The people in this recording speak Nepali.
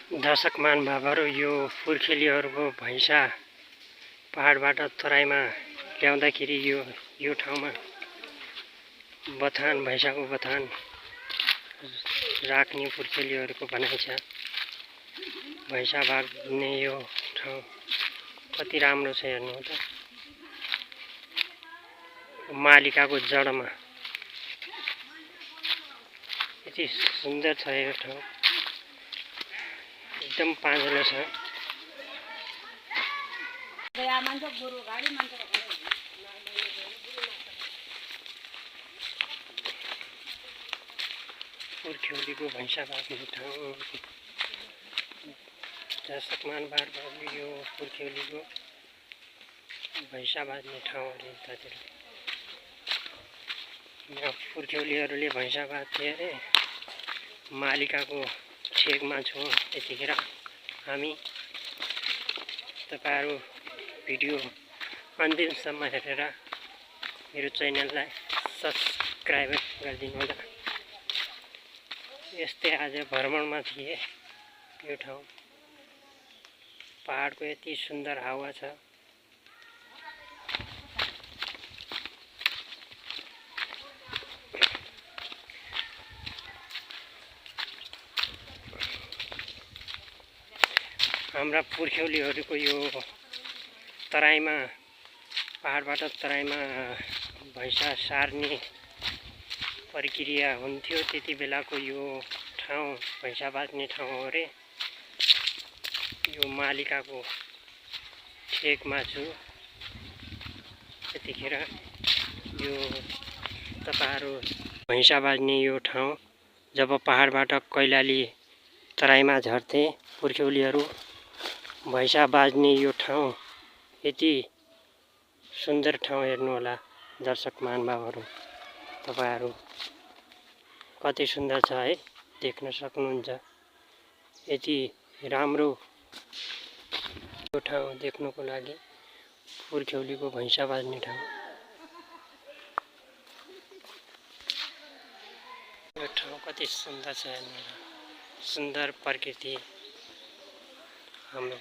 दर्शक महानुभावहरू, यो पुर्खेलीहरूको भैँसा पहाडबाट तराईमा ल्याउँदाखेरि यो ठाउँमा बथान, भैँसाको बथान राख्ने पुर्खेलीहरूको भनाइ छ। भैँसा बाँध्ने यो ठाउँ कति राम्रो छ हेर्नु त। मालिकाको जडमा यति सुन्दर छ यो ठाउँ, एकदम पाँजलो छ। पुर्ख्यौलीको भैँसा बाँध्ने ठाउँ। दर्शक महानुभावहरू, यो पुर्ख्यौलीको भैँसा बाँध्ने ठाउँ अरे यतातिर। यहाँ पुर्ख्यौलीहरूले भैँसा बाँध्थे अरे। मालिकाको छेकमा छौँ यतिखेर हामी। तपाईहरु भिडियो अन्तिमसम्म हेरेर मेरो च्यानललाई सब्स्क्राइब गरिदिनु होला। यस्तै आज भ्रमणमा थिए यो ठाउँ। पहाडको यति सुन्दर हावा छ। हाम्रा पुर्ख्यौलीहरूको यो तराईमा, पहाडबाट तराईमा भैँसा सार्ने प्रक्रिया हुन्थ्यो। त्यति बेलाको यो ठाउँ भैँसा बाँध्ने ठाउँ हो रे। यो मालिकाको ठेकमा छु यतिखेर। यो तपाईहरु भैँसा बाँध्ने यो ठाउँ जब पहाडबाट कैलाली तराईमा झर्थे पुर्ख्यौलीहरू, भैँसा बाँध्ने यो ठाउँ यति सुन्दर ठाउँ हेर्नु होला दर्शक महानुभावहरू। तपाईहरु कति सुन्दर छ है, देख्न सक्नुहुन्छ। यति राम्रो यो ठाउँ देख्नुको लागि पुर्ख्यौलीको भैँसा बाँध्ने ठाउँ। यो ठाउँ कति सुन्दर छ हेर्नु होला। सुन्दर प्रकृति हाम्रो